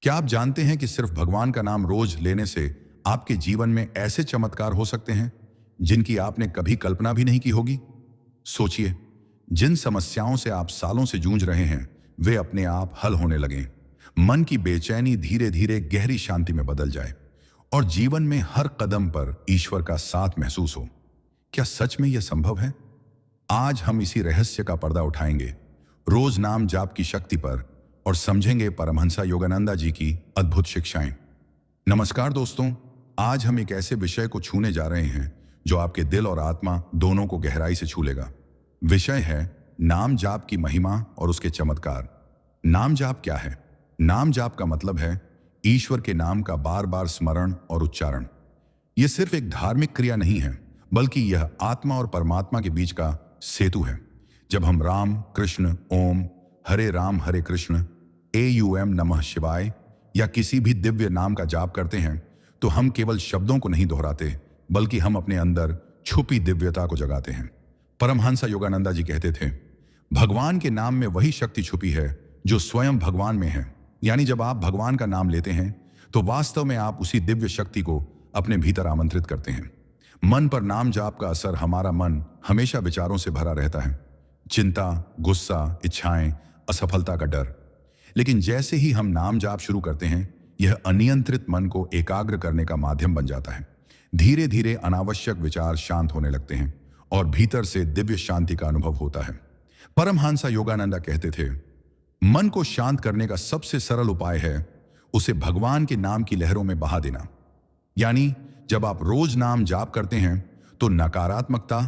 क्या आप जानते हैं कि सिर्फ भगवान का नाम रोज लेने से आपके जीवन में ऐसे चमत्कार हो सकते हैं जिनकी आपने कभी कल्पना भी नहीं की होगी? सोचिए, जिन समस्याओं से आप सालों से जूझ रहे हैं वे अपने आप हल होने लगें। मन की बेचैनी धीरे धीरे गहरी शांति में बदल जाए और जीवन में हर कदम पर ईश्वर का साथ महसूस हो। क्या सच में यह संभव है? आज हम इसी रहस्य का पर्दा उठाएंगे, रोज नाम जाप की शक्ति पर, और समझेंगे परमहंसा योगानंदा जी की अद्भुत शिक्षाएं। नमस्कार दोस्तों, आज हम एक ऐसे विषय को छूने जा रहे हैं जो आपके दिल और आत्मा दोनों को गहराई से छू लेगा। विषय है नाम जाप की महिमा और उसके चमत्कार। नाम जाप क्या है? नाम जाप का मतलब है ईश्वर के नाम का बार बार स्मरण और उच्चारण। यह सिर्फ एक धार्मिक क्रिया नहीं है, बल्कि यह आत्मा और परमात्मा के बीच का सेतु है। जब हम राम कृष्ण ओम, हरे राम हरे कृष्ण, AUM नमः शिवाय या किसी भी दिव्य नाम का जाप करते हैं तो हम केवल शब्दों को नहीं दोहराते, बल्कि हम अपने अंदर छुपी दिव्यता को जगाते हैं। परमहंसा योगानंदा जी कहते थे, भगवान के नाम में वही शक्ति छुपी है जो स्वयं भगवान में है। यानी जब आप भगवान का नाम लेते हैं तो वास्तव में आप उसी दिव्य शक्ति को अपने भीतर आमंत्रित करते हैं। मन पर नाम जाप का असर, हमारा मन हमेशा विचारों से भरा रहता है, चिंता, गुस्सा, इच्छाएं, असफलता का डर। लेकिन जैसे ही हम नाम जाप शुरू करते हैं, यह अनियंत्रित मन को एकाग्र करने का माध्यम बन जाता है। धीरे धीरे अनावश्यक विचार शांत होने लगते हैं और भीतर से दिव्य शांति का अनुभव होता है। परमहंसा योगानंदा कहते थे, मन को शांत करने का सबसे सरल उपाय है उसे भगवान के नाम की लहरों में बहा देना। यानी जब आप रोज नाम जाप करते हैं तो नकारात्मकता,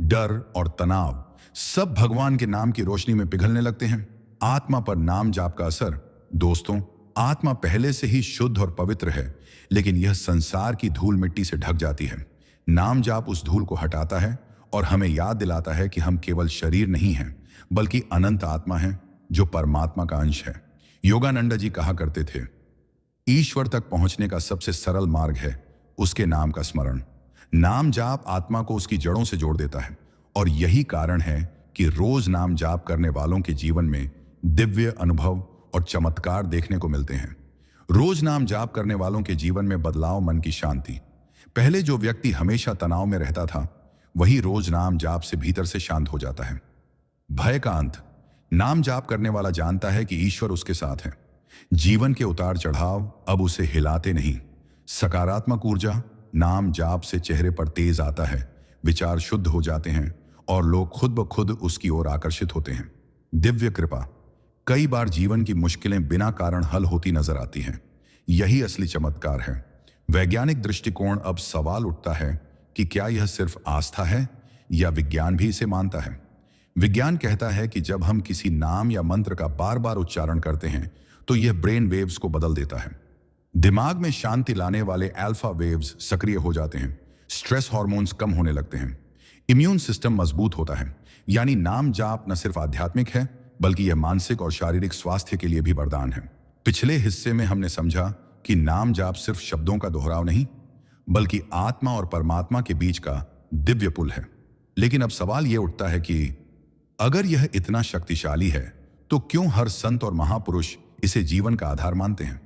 डर और तनाव सब भगवान के नाम की रोशनी में पिघलने लगते हैं। आत्मा पर नाम जाप का असर, दोस्तों, आत्मा पहले से ही शुद्ध और पवित्र है, लेकिन यह संसार की धूल मिट्टी से ढक जाती है। नाम जाप उस धूल को हटाता है और हमें याद दिलाता है कि हम केवल शरीर नहीं हैं, बल्कि अनंत आत्मा हैं जो परमात्मा का अंश है। योगानंदा जी कहा करते थे, ईश्वर तक पहुंचने का सबसे सरल मार्ग है उसके नाम का स्मरण। नाम जाप आत्मा को उसकी जड़ों से जोड़ देता है और यही कारण है कि रोज नाम जाप करने वालों के जीवन में दिव्य अनुभव और चमत्कार देखने को मिलते हैं। रोज नाम जाप करने वालों के जीवन में बदलाव, मन की शांति। पहले जो व्यक्ति हमेशा तनाव में रहता था, वही रोज नाम जाप से भीतर से शांत हो जाता है। भय का अंत। नाम जाप करने वाला जानता है कि ईश्वर उसके साथ है। जीवन के उतार चढ़ाव अब उसे हिलाते नहीं। सकारात्मक ऊर्जा। नाम जाप से चेहरे पर तेज आता है, विचार शुद्ध हो जाते हैं और लोग खुद ब खुद उसकी ओर आकर्षित होते हैं। दिव्य कृपा। कई बार जीवन की मुश्किलें बिना कारण हल होती नजर आती हैं। यही असली चमत्कार है। वैज्ञानिक दृष्टिकोण अब सवाल उठता है कि क्या यह सिर्फ आस्था है या विज्ञान भी इसे मानता है? विज्ञान कहता है कि जब हम किसी नाम या मंत्र का बार बार उच्चारण करते हैं तो यह ब्रेन वेव्स को बदल देता है। दिमाग में शांति लाने वाले अल्फा वेव्स सक्रिय हो जाते हैं, स्ट्रेस हार्मोन्स कम होने लगते हैं, इम्यून सिस्टम मजबूत होता है। यानी नाम जाप न सिर्फ आध्यात्मिक है, बल्कि यह मानसिक और शारीरिक स्वास्थ्य के लिए भी वरदान है। पिछले हिस्से में हमने समझा कि नाम जाप सिर्फ शब्दों का दोहराव नहीं, बल्कि आत्मा और परमात्मा के बीच का दिव्य पुल है। लेकिन अब सवाल यह उठता है कि अगर यह इतना शक्तिशाली है तो क्यों हर संत और महापुरुष इसे जीवन का आधार मानते हैं?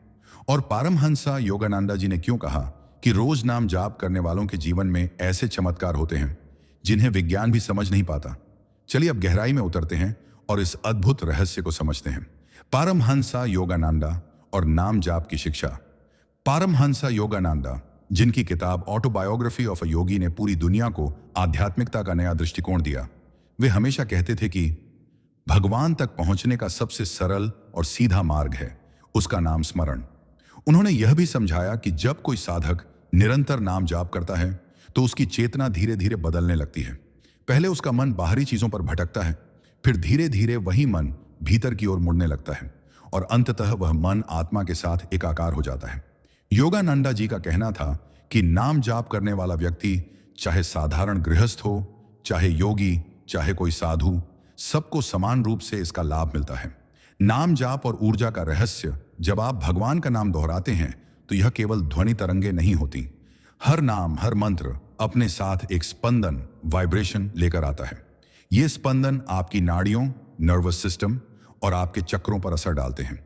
और परमहंसा योगानंदा जी ने क्यों कहा कि रोज नाम जाप करने वालों के जीवन में ऐसे चमत्कार होते हैं जिन्हें विज्ञान भी समझ नहीं पाता? चलिए अब गहराई में उतरते हैं और इस अद्भुत रहस्य को समझते हैं। परमहंसा योगानंदा और नाम जाप की शिक्षा। परमहंसा योगानंदा, जिनकी किताब ऑटोबायोग्राफी ऑफ अ योगी ने पूरी दुनिया को आध्यात्मिकता का नया दृष्टिकोण दिया, वे हमेशा कहते थे कि भगवान तक पहुंचने का सबसे सरल और सीधा मार्ग है उसका नाम स्मरण। उन्होंने यह भी समझाया कि जब कोई साधक निरंतर नाम जाप करता है तो उसकी चेतना धीरे धीरे बदलने लगती है। पहले उसका मन बाहरी चीजों पर भटकता है, फिर धीरे धीरे वही मन भीतर की ओर मुड़ने लगता है और अंततः वह मन आत्मा के साथ एकाकार हो जाता है। योगानंदा जी का कहना था कि नाम जाप करने वाला व्यक्ति, चाहे साधारण गृहस्थ हो, चाहे योगी, चाहे कोई साधु, सबको समान रूप से इसका लाभ मिलता है। नाम जाप और ऊर्जा का रहस्य, जब आप भगवान का नाम दोहराते हैं तो यह केवल ध्वनि तरंगे नहीं होती। हर नाम, हर मंत्र अपने साथ एक स्पंदन, वाइब्रेशन लेकर आता है। ये स्पंदन आपकी नाड़ियों, नर्वस सिस्टम और आपके चक्रों पर असर डालते हैं।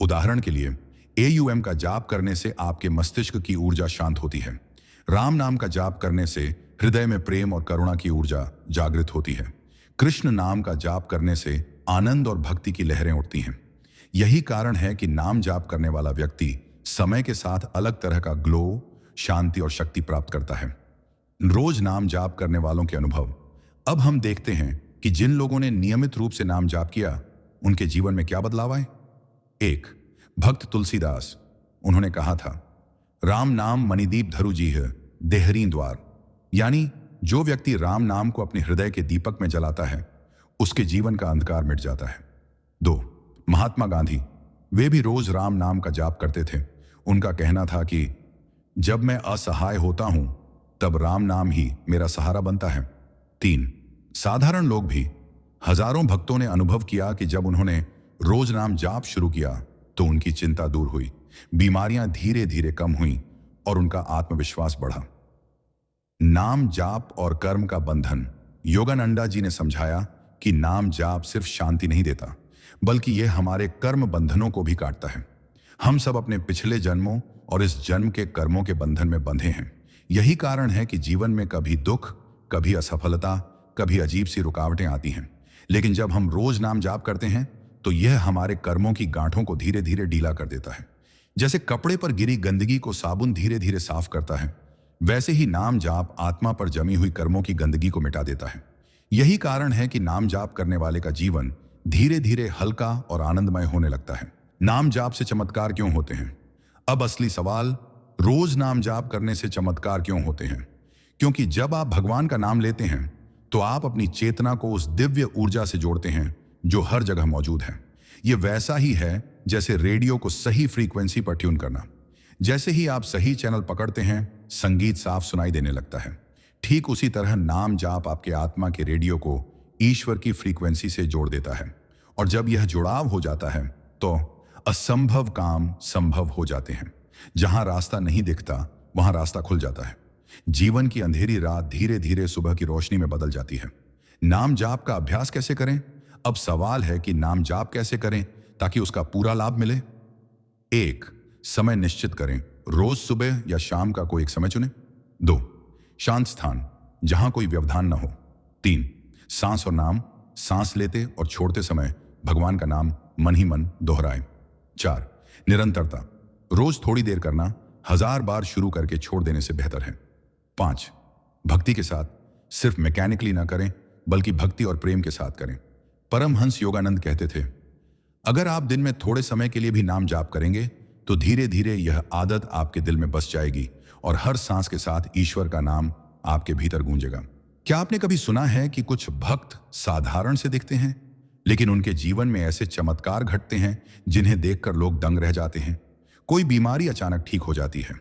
उदाहरण के लिए, AUM का जाप करने से आपके मस्तिष्क की ऊर्जा शांत होती है। राम नाम का जाप करने से हृदय में प्रेम और करुणा की ऊर्जा जागृत होती है। कृष्ण नाम का जाप करने से आनंद और भक्ति की लहरें उठती हैं। यही कारण है कि नाम जाप करने वाला व्यक्ति समय के साथ अलग तरह का ग्लो, शांति और शक्ति प्राप्त करता है। रोज नाम जाप करने वालों के अनुभव। अब हम देखते हैं कि जिन लोगों ने नियमित रूप से नाम जाप किया, उनके जीवन में क्या बदलाव आए। 1. भक्त तुलसीदास, उन्होंने कहा था, राम नाम मणिदीप धरु जी है देहरी द्वार। यानी जो व्यक्ति राम नाम को अपने हृदय के दीपक में जलाता है, उसके जीवन का अंधकार मिट जाता है। 2. महात्मा गांधी, वे भी रोज राम नाम का जाप करते थे। उनका कहना था कि जब मैं असहाय होता हूं, तब राम नाम ही मेरा सहारा बनता है। 3. साधारण लोग भी, हजारों भक्तों ने अनुभव किया कि जब उन्होंने रोज नाम जाप शुरू किया तो उनकी चिंता दूर हुई, बीमारियां धीरे धीरे कम हुईं और उनका आत्मविश्वास बढ़ा। नाम जाप और कर्म का बंधन। योगानंदा जी ने समझाया कि नाम जाप सिर्फ शांति नहीं देता, बल्कि यह हमारे कर्म बंधनों को भी काटता है। हम सब अपने पिछले जन्मों और इस जन्म के कर्मों के बंधन में बंधे हैं। यही कारण है कि जीवन में कभी दुख, कभी असफलता, कभी अजीब सी रुकावटें आती हैं। लेकिन जब हम रोज नाम जाप करते हैं तो यह हमारे कर्मों की गांठों को धीरे धीरे ढीला कर देता है। जैसे कपड़े पर गिरी गंदगी को साबुन धीरे धीरे साफ करता है, वैसे ही नाम जाप आत्मा पर जमी हुई कर्मों की गंदगी को मिटा देता है। यही कारण है कि नाम जाप करने वाले का जीवन धीरे धीरे हल्का और आनंदमय होने लगता है। नाम जाप से चमत्कार क्यों होते हैं? अब असली सवाल, रोज नाम जाप करने से चमत्कार क्यों होते हैं? क्योंकि जब आप भगवान का नाम लेते हैं तो आप अपनी चेतना को उस दिव्य ऊर्जा से जोड़ते हैं जो हर जगह मौजूद है। यह वैसा ही है जैसे रेडियो को सही फ्रीक्वेंसी पर ट्यून करना। जैसे ही आप सही चैनल पकड़ते हैं, संगीत साफ सुनाई देने लगता है। ठीक उसी तरह नाम जाप आपके आत्मा के रेडियो को ईश्वर की फ्रीक्वेंसी से जोड़ देता है, और जब यह जुड़ाव हो जाता है तो असंभव काम संभव हो जाते हैं। जहां रास्ता नहीं दिखता, वहां रास्ता खुल जाता है। जीवन की अंधेरी रात धीरे धीरे सुबह की रोशनी में बदल जाती है। नाम जाप का अभ्यास कैसे करें? अब सवाल है कि नाम जाप कैसे करें ताकि उसका पूरा लाभ मिले। 1. समय निश्चित करें। रोज सुबह या शाम का कोई एक समय चुनें। 2. शांत स्थान, जहां कोई व्यवधान न हो। 3. सांस और नाम, सांस लेते और छोड़ते समय भगवान का नाम मन ही मन दोहराएं। 4. निरंतरता, रोज थोड़ी देर करना, 1000 बार शुरू करके छोड़ देने से बेहतर है। 5. भक्ति के साथ, सिर्फ मैकेनिकली ना करें बल्कि भक्ति और प्रेम के साथ करें। परमहंस योगानंद कहते थे, अगर आप दिन में थोड़े समय के लिए भी नाम जाप करेंगे तो धीरे धीरे यह आदत आपके दिल में बस जाएगी और हर सांस के साथ ईश्वर का नाम आपके भीतर गूंजेगा। क्या आपने कभी सुना है कि कुछ भक्त साधारण से दिखते हैं, लेकिन उनके जीवन में ऐसे चमत्कार घटते हैं जिन्हें देखकर लोग दंग रह जाते हैं? कोई बीमारी अचानक ठीक हो जाती है,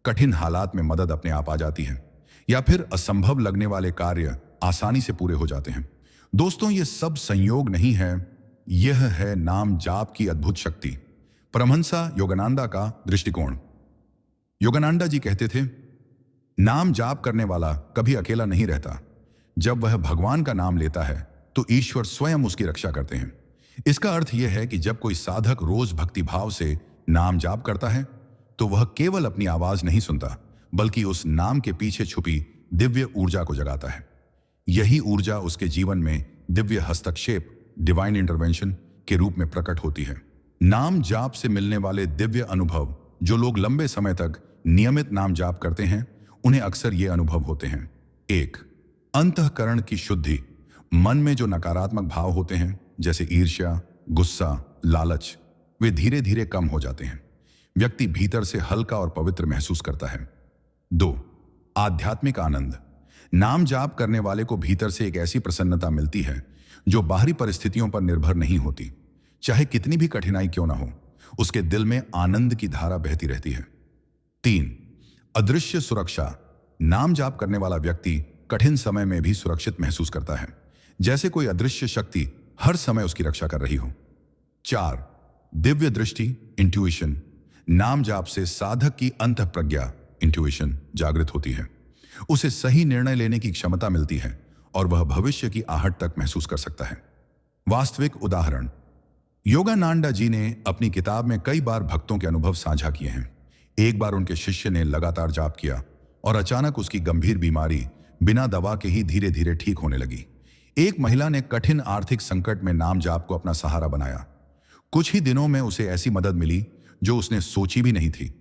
कठिन हालात में मदद अपने आप आ जाती है, या फिर असंभव लगने वाले कार्य आसानी से पूरे हो जाते हैं। दोस्तों, ये सब संयोग नहीं है, यह है नाम जाप की अद्भुत शक्ति। परमहंसा योगानंदा का दृष्टिकोण। योगानंदा जी कहते थे, नाम जाप करने वाला कभी अकेला नहीं रहता। जब वह भगवान का नाम लेता है तो ईश्वर स्वयं उसकी रक्षा करते हैं। इसका अर्थ यह है कि जब कोई साधक रोज भक्ति भाव से नाम जाप करता है तो वह केवल अपनी आवाज नहीं सुनता, बल्कि उस नाम के पीछे छुपी दिव्य ऊर्जा को जगाता है। यही ऊर्जा उसके जीवन में दिव्य हस्तक्षेप, डिवाइन इंटरवेंशन के रूप में प्रकट होती है। नाम जाप से मिलने वाले दिव्य अनुभव। जो लोग लंबे समय तक नियमित नाम जाप करते हैं, उन्हें अक्सर ये अनुभव होते हैं। 1. अंतःकरण की शुद्धि। मन में जो नकारात्मक भाव होते हैं, जैसे ईर्ष्या, गुस्सा, लालच, वे धीरे धीरे कम हो जाते हैं। व्यक्ति भीतर से हल्का और पवित्र महसूस करता है। 2. आध्यात्मिक आनंद। नाम जाप करने वाले को भीतर से एक ऐसी प्रसन्नता मिलती है जो बाहरी परिस्थितियों पर निर्भर नहीं होती। चाहे कितनी भी कठिनाई क्यों ना हो, उसके दिल में आनंद की धारा बहती रहती है। 3. अदृश्य सुरक्षा। नाम जाप करने वाला व्यक्ति कठिन समय में भी सुरक्षित महसूस करता है, जैसे कोई अदृश्य शक्ति हर समय उसकी रक्षा कर रही हो। 4. दिव्य दृष्टि, इंट्यूशन। नाम जाप से साधक की अंतःप्रज्ञा, इंट्यूशन, जागृत होती है। उसे सही निर्णय लेने की क्षमता मिलती है और वह भविष्य की आहट तक महसूस कर सकता है। वास्तविक उदाहरण। योगानंदा जी ने अपनी किताब में कई बार भक्तों के अनुभव साझा किए हैं। एक बार उनके शिष्य ने लगातार जाप किया और अचानक उसकी गंभीर बीमारी बिना दवा के ही धीरे धीरे ठीक होने लगी। एक महिला ने कठिन आर्थिक संकट में नाम जाप को अपना सहारा बनाया। कुछ ही दिनों में उसे ऐसी मदद मिली जो उसने सोची भी नहीं थी।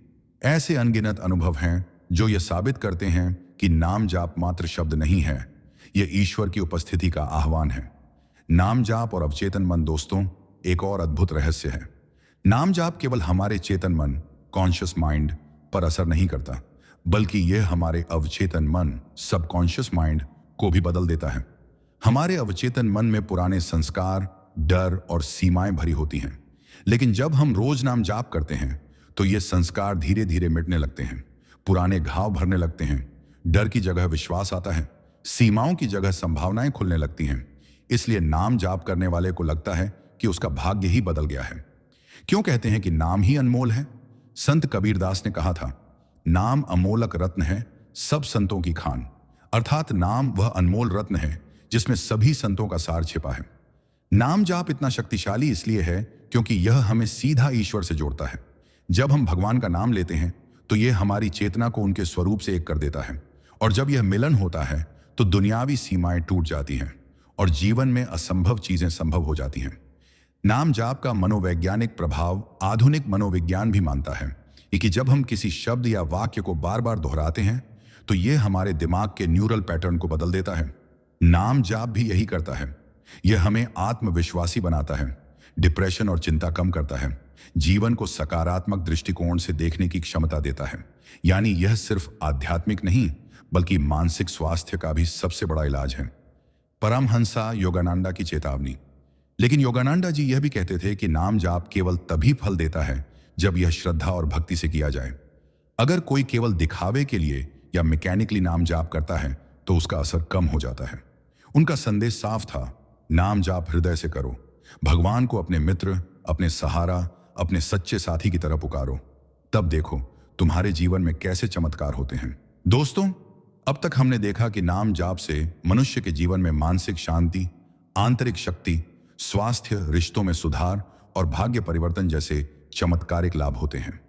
ऐसे अनगिनत अनुभव हैं जो ये साबित करते हैं कि नाम जाप मात्र शब्द नहीं है, यह ईश्वर की उपस्थिति का आह्वान है। नाम जाप और अवचेतन मन दोस्तों, एक और अद्भुत रहस्य है। नाम जाप केवल हमारे चेतन मन, कॉन्शियस माइंड पर असर नहीं करता, बल्कि यह हमारे अवचेतन मन, सबकॉन्शियस माइंड को भी बदल देता है। हमारे अवचेतन मन में पुराने संस्कार, डर और सीमाएं भरी होती हैं, लेकिन जब हम रोज नाम जाप करते हैं तो ये संस्कार धीरे धीरे मिटने लगते हैं। पुराने घाव भरने लगते हैं। डर की जगह विश्वास आता है, सीमाओं की जगह संभावनाएं खुलने लगती हैं। इसलिए नाम जाप करने वाले को लगता है कि उसका भाग्य ही बदल गया है। क्यों कहते हैं कि नाम ही अनमोल है? संत कबीरदास ने कहा था, नाम अमोलक रत्न है, सब संतों की खान। अर्थात नाम वह अनमोल रत्न है जिसमें सभी संतों का सार छिपा है। नाम जाप इतना शक्तिशाली इसलिए है क्योंकि यह हमें सीधा ईश्वर से जोड़ता है। जब हम भगवान का नाम लेते हैं तो यह हमारी चेतना को उनके स्वरूप से एक कर देता है, और जब यह मिलन होता है तो दुनियावी सीमाएं टूट जाती हैं और जीवन में असंभव चीजें संभव हो जाती हैं। नाम जाप का मनोवैज्ञानिक प्रभाव आधुनिक मनोविज्ञान भी मानता है कि जब हम किसी शब्द या वाक्य को बार बार दोहराते हैं तो यह हमारे दिमाग के न्यूरल पैटर्न को बदल देता है। नाम जाप भी यही करता है। यह हमें आत्मविश्वासी बनाता है, डिप्रेशन और चिंता कम करता है, जीवन को सकारात्मक दृष्टिकोण से देखने की क्षमता देता है। यानी यह सिर्फ आध्यात्मिक नहीं बल्कि मानसिक स्वास्थ्य का भी सबसे बड़ा इलाज है। परमहंसा योगानंदा की चेतावनी। लेकिन योगानंदा जी यह भी कहते थे कि नाम जाप केवल तभी फल देता है जब यह श्रद्धा और भक्ति से किया जाए। अगर कोई केवल दिखावे के लिए या मैकेनिकली नाम जाप करता है तो उसका असर कम हो जाता है। उनका संदेश साफ था, नाम जाप हृदय से करो, भगवान को अपने मित्र, अपने सहारा, अपने सच्चे साथी की तरह पुकारो, तब देखो तुम्हारे जीवन में कैसे चमत्कार होते हैं। दोस्तों, अब तक हमने देखा कि नाम जाप से मनुष्य के जीवन में मानसिक शांति, आंतरिक शक्ति, स्वास्थ्य, रिश्तों में सुधार और भाग्य परिवर्तन जैसे चमत्कारिक लाभ होते हैं।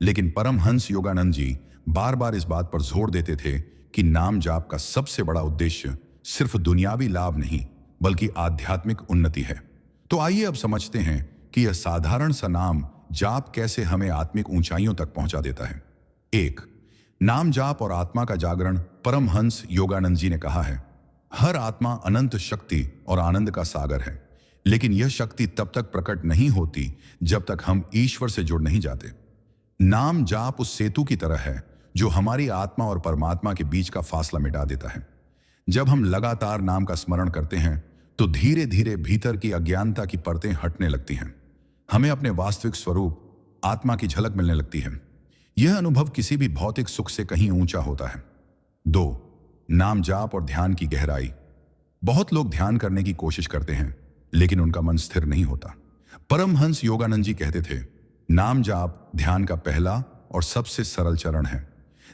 लेकिन परमहंस योगानंद जी बार बार इस बात पर जोर देते थे कि नाम जाप का सबसे बड़ा उद्देश्य सिर्फ दुनियावी लाभ नहीं बल्कि आध्यात्मिक उन्नति है। तो आइए अब समझते हैं कि यह साधारण सा नाम जाप कैसे हमें आत्मिक ऊंचाइयों तक पहुंचा देता है। 1. नाम जाप और आत्मा का जागरण। परमहंस योगानंद जी ने कहा है, हर आत्मा अनंत शक्ति और आनंद का सागर है, लेकिन यह शक्ति तब तक प्रकट नहीं होती जब तक हम ईश्वर से जुड़ नहीं जाते। नाम जाप उस सेतु की तरह है जो हमारी आत्मा और परमात्मा के बीच का फासला मिटा देता है। जब हम लगातार नाम का स्मरण करते हैं तो धीरे धीरे भीतर की अज्ञानता की परतें हटने लगती हैं। हमें अपने वास्तविक स्वरूप, आत्मा की झलक मिलने लगती है। यह अनुभव किसी भी भौतिक सुख से कहीं ऊंचा होता है। 2. नाम जाप और ध्यान की गहराई। बहुत लोग ध्यान करने की कोशिश करते हैं लेकिन उनका मन स्थिर नहीं होता। परमहंस योगानंद जी कहते थे, नाम जाप ध्यान का पहला और सबसे सरल चरण है।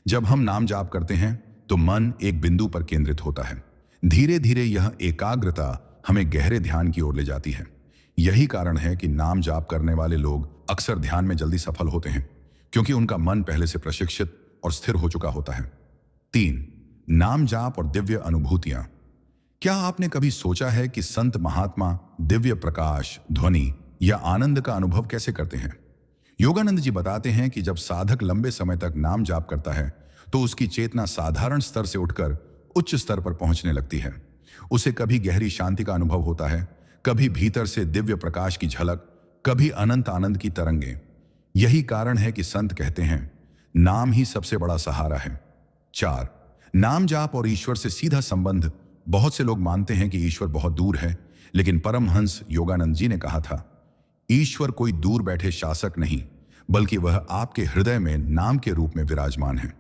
जब हम नाम जाप करते हैं तो मन एक बिंदु पर केंद्रित होता है। धीरे धीरे यह एकाग्रता हमें गहरे ध्यान की ओर ले जाती है। यही कारण है कि नाम जाप करने वाले लोग अक्सर ध्यान में जल्दी सफल होते हैं, क्योंकि उनका मन पहले से प्रशिक्षित और स्थिर हो चुका होता है। 3. नाम जाप और दिव्य अनुभूतियां। क्या आपने कभी सोचा है कि संत महात्मा दिव्य प्रकाश, ध्वनि या आनंद का अनुभव कैसे करते हैं? योगानंद जी बताते हैं कि जब साधक लंबे समय तक नाम जाप करता है तो उसकी चेतना साधारण स्तर से उठकर उच्च स्तर पर पहुंचने लगती है। उसे कभी गहरी शांति का अनुभव होता है, कभी भीतर से दिव्य प्रकाश की झलक, कभी अनंत आनंद की तरंगें। यही कारण है कि संत कहते हैं, नाम ही सबसे बड़ा सहारा है। 4. नाम जाप और ईश्वर से सीधा संबंध। बहुत से लोग मानते हैं कि ईश्वर बहुत दूर है, लेकिन परमहंस योगानंद जी ने कहा था, ईश्वर कोई दूर बैठे शासक नहीं बल्कि वह आपके हृदय में नाम के रूप में विराजमान है।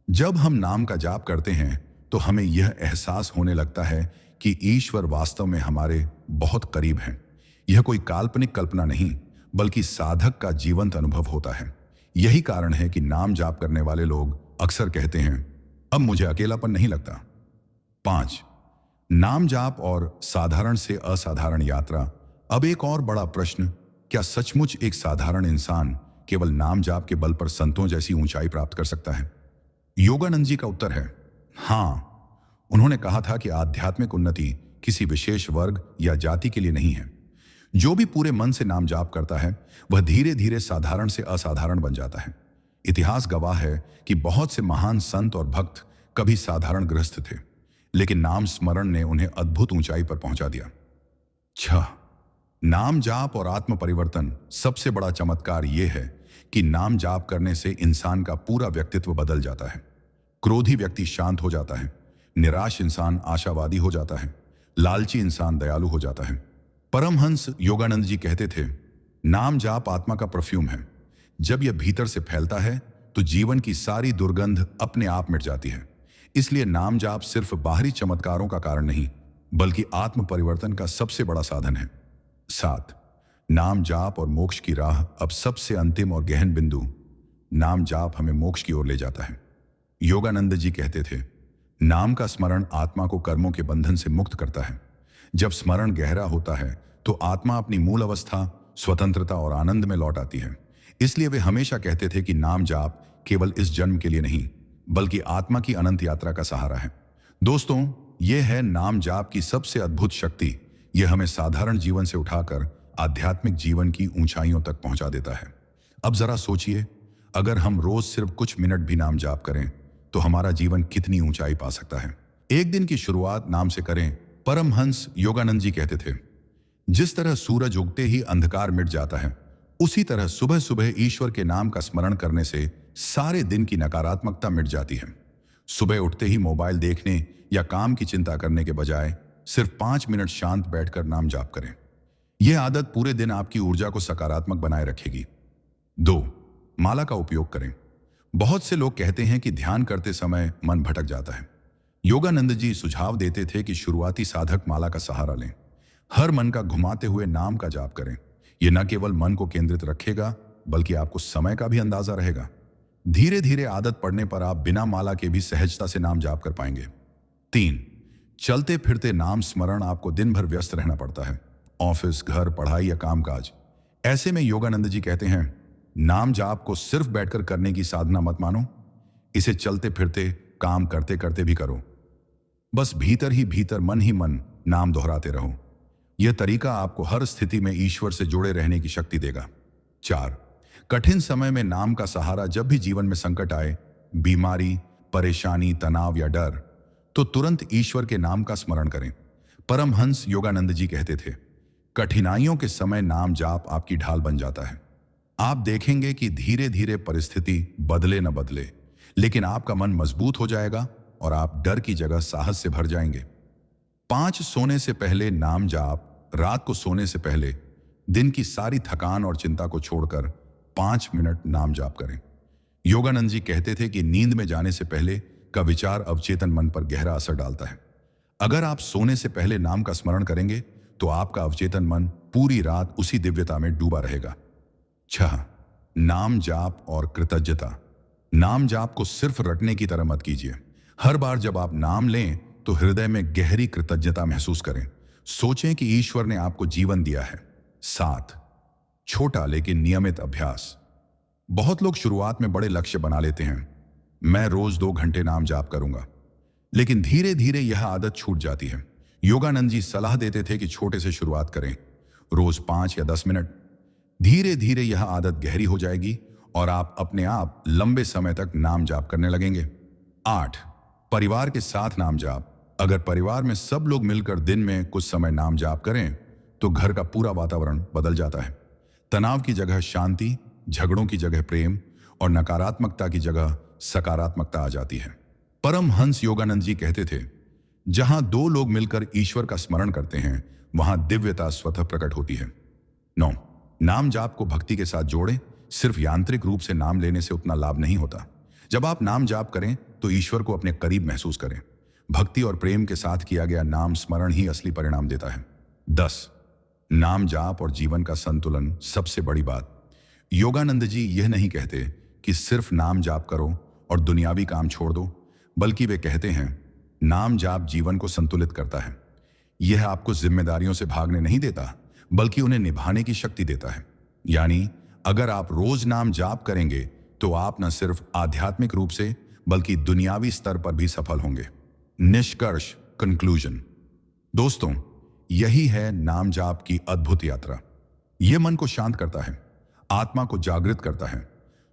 जब हम नाम का जाप करते हैं तो हमें यह एहसास होने लगता है कि ईश्वर वास्तव में हमारे बहुत करीब हैं। यह कोई काल्पनिक कल्पना नहीं बल्कि साधक का जीवंत अनुभव होता है। यही कारण है कि नाम जाप करने वाले लोग अक्सर कहते हैं, अब मुझे अकेलापन नहीं लगता। 5. नाम जाप और साधारण से असाधारण यात्रा। अब एक और बड़ा प्रश्न क्या सचमुच एक साधारण इंसान केवल नाम जाप के बल पर संतों जैसी ऊंचाई प्राप्त कर सकता है? योगानंद जी का उत्तर है हाँ। उन्होंने कहा था कि आध्यात्मिक उन्नति किसी विशेष वर्ग या जाति के लिए नहीं है। जो भी पूरे मन से नाम जाप करता है वह धीरे धीरे साधारण से असाधारण बन जाता है। इतिहास गवाह है कि बहुत से महान संत और भक्त कभी साधारण गृहस्थ थे, लेकिन नाम स्मरण ने उन्हें अद्भुत ऊंचाई पर पहुंचा दिया। 6 नाम जाप और आत्म परिवर्तन। सबसे बड़ा चमत्कार यह है कि नाम जाप करने से इंसान का पूरा व्यक्तित्व बदल जाता है। क्रोधी व्यक्ति शांत हो जाता है, निराश इंसान आशावादी हो जाता है, लालची इंसान दयालु हो जाता है। परमहंस योगानंद जी कहते थे, नाम जाप आत्मा का परफ्यूम है। जब यह भीतर से फैलता है तो जीवन की सारी दुर्गंध अपने आप मिट जाती है। इसलिए नाम जाप सिर्फ बाहरी चमत्कारों का कारण नहीं, बल्कि आत्म परिवर्तन का सबसे बड़ा साधन है। 7 नाम जाप और मोक्ष की राह। अब सबसे अंतिम और गहन बिंदु, नाम जाप हमें मोक्ष की ओर ले जाता है। योगानंद जी कहते थे, नाम का स्मरण आत्मा को कर्मों के बंधन से मुक्त करता है। जब स्मरण गहरा होता है तो आत्मा अपनी मूल अवस्था, स्वतंत्रता और आनंद में लौट आती है। इसलिए वे हमेशा कहते थे कि नाम जाप केवल इस जन्म के लिए नहीं, बल्कि आत्मा की अनंत यात्रा का सहारा है। दोस्तों, यह है नाम जाप की सबसे अद्भुत शक्ति। यह हमें साधारण जीवन से उठाकर आध्यात्मिक जीवन की ऊंचाइयों तक पहुंचा देता है। अब जरा सोचिए, अगर हम रोज सिर्फ कुछ मिनट भी नाम जाप करें तो हमारा जीवन कितनी ऊंचाई पा सकता है। एक दिन की शुरुआत नाम से करें। परमहंस योगानंद जी कहते थे, जिस तरह सूरज उगते ही अंधकार मिट जाता है, उसी तरह सुबह सुबह ईश्वर के नाम का स्मरण करने से सारे दिन की नकारात्मकता मिट जाती है। सुबह उठते ही मोबाइल देखने या काम की चिंता करने के बजाय सिर्फ 5 मिनट शांत बैठकर नाम जाप करें। यह आदत पूरे दिन आपकी ऊर्जा को सकारात्मक बनाए रखेगी। 2 माला का उपयोग करें। बहुत से लोग कहते हैं कि ध्यान करते समय मन भटक जाता है। योगानंद जी सुझाव देते थे कि शुरुआती साधक माला का सहारा लें। हर मन का घुमाते हुए नाम का जाप करें। यह न केवल मन को केंद्रित रखेगा, बल्कि आपको समय का भी अंदाजा रहेगा। धीरे धीरे आदत पड़ने पर आप बिना माला के भी सहजता से नाम जाप कर पाएंगे। 3 चलते फिरते नाम स्मरण। आपको दिन भर व्यस्त रहना पड़ता है, ऑफिस, घर, पढ़ाई या कामकाज। ऐसे में योगानंद जी कहते हैं, नाम जाप को सिर्फ बैठकर करने की साधना मत मानो, इसे चलते फिरते काम करते करते भी करो। बस भीतर ही भीतर, मन ही मन नाम दोहराते रहो। यह तरीका आपको हर स्थिति में ईश्वर से जुड़े रहने की शक्ति देगा। 4 कठिन समय में नाम का सहारा। जब भी जीवन में संकट आए, बीमारी, परेशानी, तनाव या डर, तो तुरंत ईश्वर के नाम का स्मरण करें। परमहंस योगानंद जी कहते थे, कठिनाइयों के समय नाम जाप आपकी ढाल बन जाता है। आप देखेंगे कि धीरे धीरे परिस्थिति बदले न बदले, लेकिन आपका मन मजबूत हो जाएगा और आप डर की जगह साहस से भर जाएंगे। 5 सोने से पहले नाम जाप। रात को सोने से पहले दिन की सारी थकान और चिंता को छोड़कर 5 मिनट नाम जाप करें। योगानंद जी कहते थे कि नींद में जाने से पहले का विचार अवचेतन मन पर गहरा असर डालता है। अगर आप सोने से पहले नाम का स्मरण करेंगे तो आपका अवचेतन मन पूरी रात उसी दिव्यता में डूबा रहेगा। 6 नाम जाप और कृतज्ञता। नाम जाप को सिर्फ रटने की तरह मत कीजिए। हर बार जब आप नाम लें तो हृदय में गहरी कृतज्ञता महसूस करें। सोचें कि ईश्वर ने आपको जीवन दिया है। 7 छोटा लेकिन नियमित अभ्यास। बहुत लोग शुरुआत में बड़े लक्ष्य बना लेते हैं, मैं रोज 2 घंटे नाम जाप करूंगा, लेकिन धीरे धीरे यह आदत छूट जाती है। योगानंद जी सलाह देते थे कि छोटे से शुरुआत करें, रोज 5 या 10 मिनट। धीरे धीरे यह आदत गहरी हो जाएगी और आप अपने आप लंबे समय तक नाम जाप करने लगेंगे। 8 परिवार के साथ नाम जाप। अगर परिवार में सब लोग मिलकर दिन में कुछ समय नाम जाप करें तो घर का पूरा वातावरण बदल जाता है। तनाव की जगह शांति, झगड़ों की जगह प्रेम और नकारात्मकता की जगह सकारात्मकता आ जाती है। परमहंस योगानंद जी कहते थे, जहां 2 लोग मिलकर ईश्वर का स्मरण करते हैं वहां दिव्यता स्वतः प्रकट होती है। 9 नाम जाप को भक्ति के साथ जोड़ें। सिर्फ यांत्रिक रूप से नाम लेने से उतना लाभ नहीं होता। जब आप नाम जाप करें तो ईश्वर को अपने करीब महसूस करें। भक्ति और प्रेम के साथ किया गया नाम स्मरण ही असली परिणाम देता है। 10 नाम जाप और जीवन का संतुलन। सबसे बड़ी बात, योगानंद जी यह नहीं कहते कि सिर्फ नाम जाप करो और दुनियावी काम छोड़ दो, बल्कि वे कहते हैं नाम जाप जीवन को संतुलित करता है। यह आपको जिम्मेदारियों से भागने नहीं देता, बल्कि उन्हें निभाने की शक्ति देता है। यानी अगर आप रोज नाम जाप करेंगे तो आप न सिर्फ आध्यात्मिक रूप से बल्कि दुनियावी स्तर पर भी सफल होंगे। निष्कर्ष, कंक्लूजन। दोस्तों, यही है नाम जाप की अद्भुत यात्रा। यह मन को शांत करता है, आत्मा को जागृत करता है,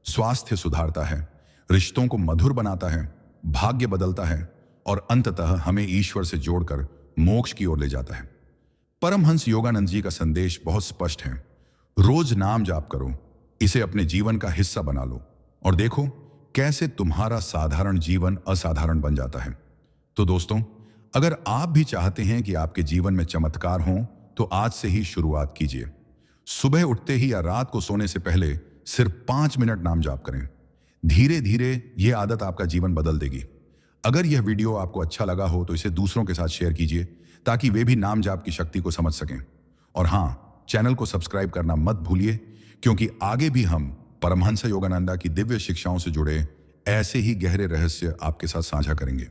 स्वास्थ्य सुधारता है, रिश्तों को मधुर बनाता है, भाग्य बदलता है और अंततः हमें ईश्वर से जोड़कर मोक्ष की ओर ले जाता है। परमहंस योगानंद जी का संदेश बहुत स्पष्ट है। रोज नाम जाप करो, इसे अपने जीवन का हिस्सा बना लो और देखो कैसे तुम्हारा साधारण जीवन असाधारण बन जाता है। तो दोस्तों, अगर आप भी चाहते हैं कि आपके जीवन में चमत्कार हो तो आज से ही शुरुआत कीजिए। सुबह उठते ही या रात को सोने से पहले सिर्फ 5 मिनट नाम जाप करें। धीरे धीरे यह आदत आपका जीवन बदल देगी। अगर यह वीडियो आपको अच्छा लगा हो तो इसे दूसरों के साथ शेयर कीजिए ताकि वे भी नाम जाप की शक्ति को समझ सकें। और हाँ, चैनल को सब्सक्राइब करना मत भूलिए, क्योंकि आगे भी हम परमहंस योगानंदा की दिव्य शिक्षाओं से जुड़े ऐसे ही गहरे रहस्य आपके साथ साझा करेंगे।